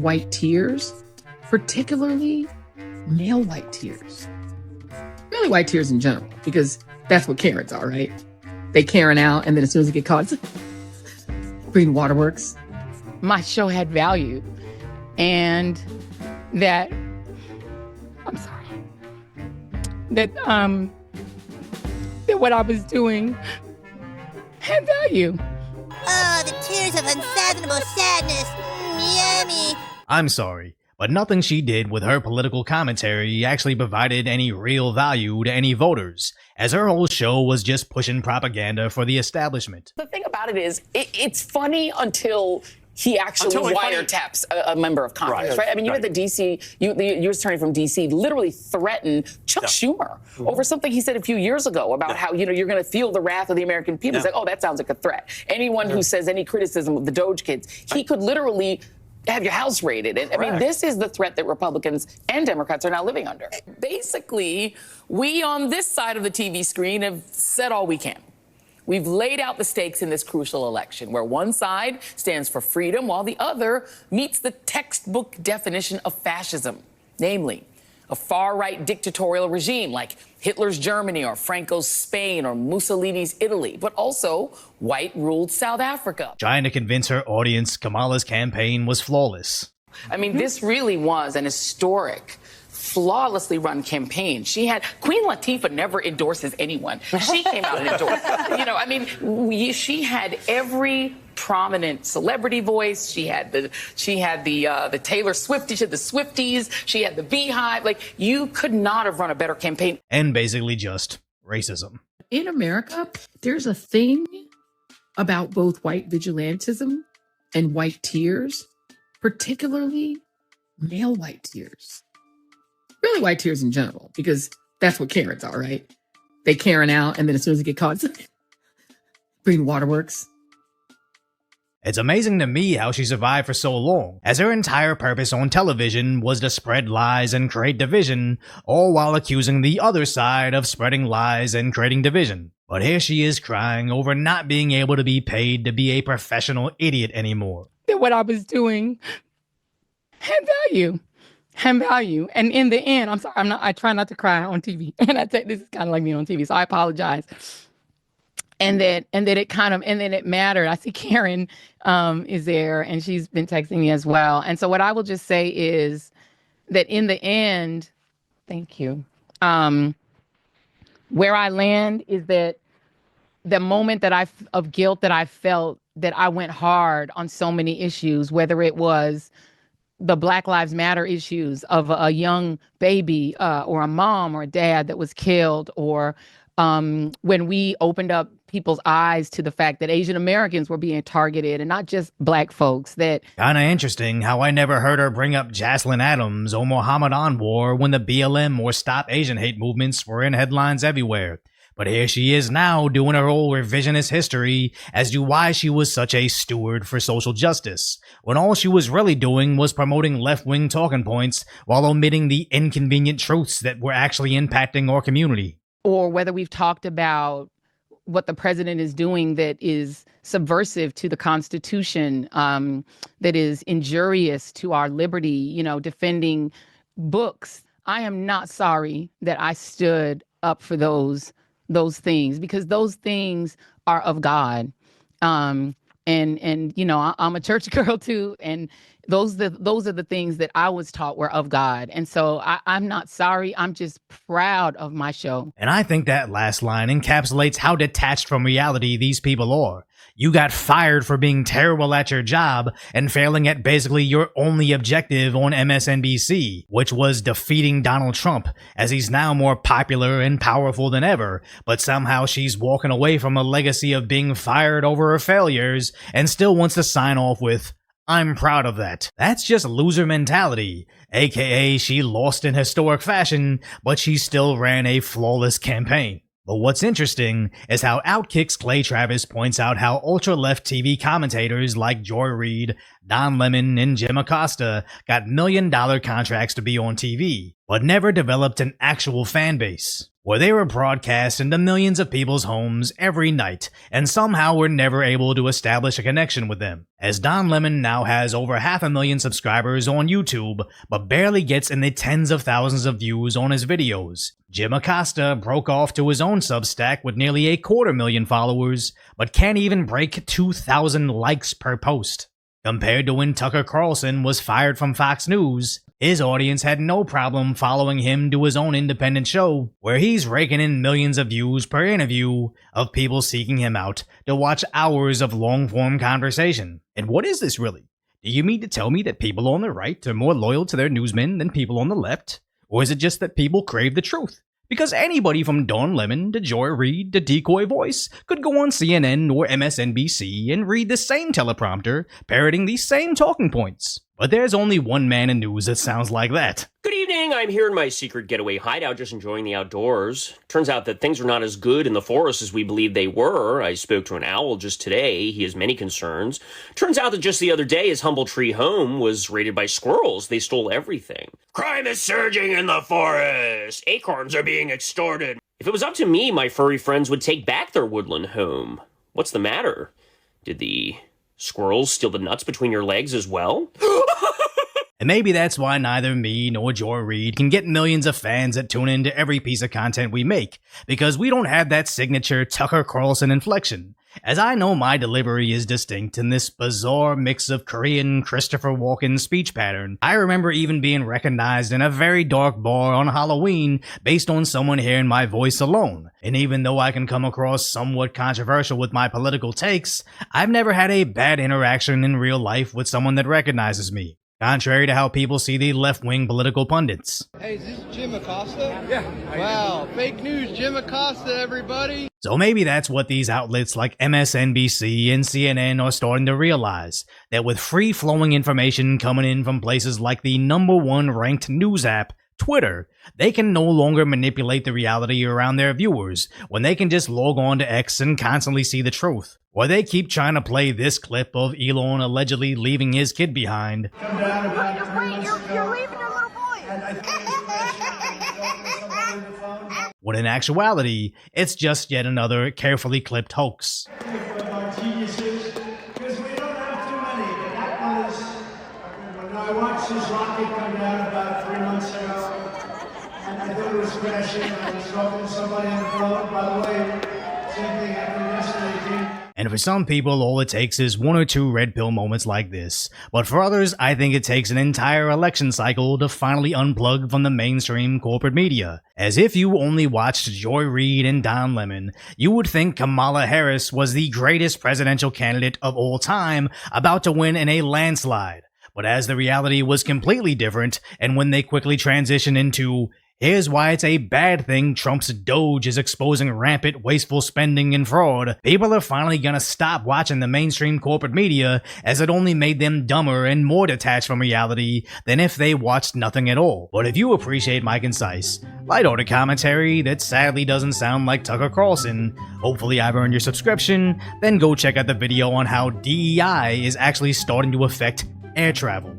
white tears, particularly male white tears. Really white tears in general, because that's what Karens are, right? They Karen out, and then as soon as they get caught, it's green waterworks. My show had value, and that, I'm sorry, that what I was doing had value. Oh, the tears of unfathomable sadness. Yummy. I'm sorry, but nothing she did with her political commentary actually provided any real value to any voters, as her whole show was just pushing propaganda for the establishment. The thing about it is, it's funny until he actually wiretaps a member of Congress, right? I mean, you had the D.C., the U.S. attorney from D.C. literally threaten Chuck Schumer over something he said a few years ago about how, you're going to feel the wrath of the American people. It's like, oh, that sounds like a threat. Anyone who says any criticism of the Doge kids, he could literally have your house raided. And I mean, this is the threat that Republicans and Democrats are now living under. Basically, we on this side of the TV screen have said all we can. We've laid out the stakes in this crucial election, where one side stands for freedom while the other meets the textbook definition of fascism, namely a far-right dictatorial regime like Hitler's Germany or Franco's Spain or Mussolini's Italy, but also white-ruled South Africa. Trying to convince her audience Kamala's campaign was flawless. I mean, this really was an historic, flawlessly run campaign. She had Queen Latifah never endorses anyone. She came out and endorsed. She had every prominent celebrity voice. She had the Taylor Swift, she had the Swifties, she had the Beehive. Like, you could not have run a better campaign. And basically just racism. In America, there's a thing about both white vigilantism and white tears, particularly male white tears. Really white tears in general, because that's what Karens are, right? They Karen out, and then as soon as they get caught, it's green waterworks. It's amazing to me how she survived for so long, as her entire purpose on television was to spread lies and create division, all while accusing the other side of spreading lies and creating division. But here she is crying over not being able to be paid to be a professional idiot anymore. That what I was doing had value. And in the end, I'm sorry, I try not to cry on TV. And this is kind of like me on TV, so I apologize. And then it mattered. I see Karen is there, and she's been texting me as well. And so what I will just say is that in the end, thank you. Where I land is that the moment of guilt that I felt, that I went hard on so many issues, whether it was the Black Lives Matter issues of a young baby or a mom or a dad that was killed, or when we opened up people's eyes to the fact that Asian Americans were being targeted and not just Black folks. That kinda interesting how I never heard her bring up Jocelyn Adams or Muhammad Anwar when the BLM or Stop Asian Hate movements were in headlines everywhere. But here she is now doing her old revisionist history as to why she was such a steward for social justice, when all she was really doing was promoting left-wing talking points while omitting the inconvenient truths that were actually impacting our community. Or whether we've talked about what the president is doing that is subversive to the Constitution, that is injurious to our liberty, defending books. I am not sorry that I stood up for those things, because those things are of God. I'm a church girl too, and those are the things that I was taught were of God. And so I'm not sorry. I'm just proud of my show. And I think that last line encapsulates how detached from reality these people are. You got fired for being terrible at your job and failing at basically your only objective on MSNBC, which was defeating Donald Trump, as he's now more popular and powerful than ever. But somehow she's walking away from a legacy of being fired over her failures and still wants to sign off with, "I'm proud of that." That's just loser mentality, aka she lost in historic fashion, but she still ran a flawless campaign. But what's interesting is how Outkick's Clay Travis points out how ultra-left TV commentators like Joy Reid, Don Lemon and Jim Acosta got million-dollar contracts to be on TV, but never developed an actual fan base, where they were broadcast into millions of people's homes every night, and somehow were never able to establish a connection with them. As Don Lemon now has over 500,000 subscribers on YouTube, but barely gets in the tens of thousands of views on his videos. Jim Acosta broke off to his own Substack with nearly 250,000 followers, but can't even break 2,000 likes per post. Compared to when Tucker Carlson was fired from Fox News, his audience had no problem following him to his own independent show, where he's raking in millions of views per interview of people seeking him out to watch hours of long-form conversation. And what is this really? Do you mean to tell me that people on the right are more loyal to their newsmen than people on the left? Or is it just that people crave the truth? Because anybody from Don Lemon to Joy Reid to Decoy Voice could go on CNN or MSNBC and read the same teleprompter, parroting these same talking points. But there's only one man in news that sounds like that. Good evening, I'm here in my secret getaway hideout just enjoying the outdoors. Turns out that things are not as good in the forest as we believed they were. I spoke to an owl just today. He has many concerns. Turns out that just the other day his humble tree home was raided by squirrels. They stole everything. Crime is surging in the forest. Acorns are being extorted. If it was up to me, my furry friends would take back their woodland home. What's the matter? Did the squirrels steal the nuts between your legs as well? And maybe that's why neither me nor Joy Reid can get millions of fans that tune into every piece of content we make, because we don't have that signature Tucker Carlson inflection. As I know my delivery is distinct in this bizarre mix of Korean Christopher Walken speech pattern. I remember even being recognized in a very dark bar on Halloween based on someone hearing my voice alone. And even though I can come across somewhat controversial with my political takes, I've never had a bad interaction in real life with someone that recognizes me, contrary to how people see the left-wing political pundits. Hey, is this Jim Acosta? Yeah. Wow, fake news, Jim Acosta, everybody. So maybe that's what these outlets like MSNBC and CNN are starting to realize, that with free-flowing information coming in from places like the #1 ranked news app, Twitter, they can no longer manipulate the reality around their viewers when they can just log on to X and constantly see the truth. Or they keep trying to play this clip of Elon allegedly leaving his kid behind. Wait, you're leaving your little boy. When in actuality, it's just yet another carefully clipped hoax. I watched his rocket come down about 3 months ago, and I thought it was crashing. I was talking to somebody on the phone. By the way, same thing happened yesterday. And for some people, all it takes is 1 or 2 red pill moments like this. But for others, I think it takes an entire election cycle to finally unplug from the mainstream corporate media. As if you only watched Joy Reid and Don Lemon, you would think Kamala Harris was the greatest presidential candidate of all time, about to win in a landslide. But as the reality was completely different, and when they quickly transition into, here's why it's a bad thing Trump's Doge is exposing rampant wasteful spending and fraud, people are finally gonna stop watching the mainstream corporate media, as it only made them dumber and more detached from reality than if they watched nothing at all. But if you appreciate my concise, lighthearted commentary that sadly doesn't sound like Tucker Carlson, hopefully I've earned your subscription, then go check out the video on how DEI is actually starting to affect air travel.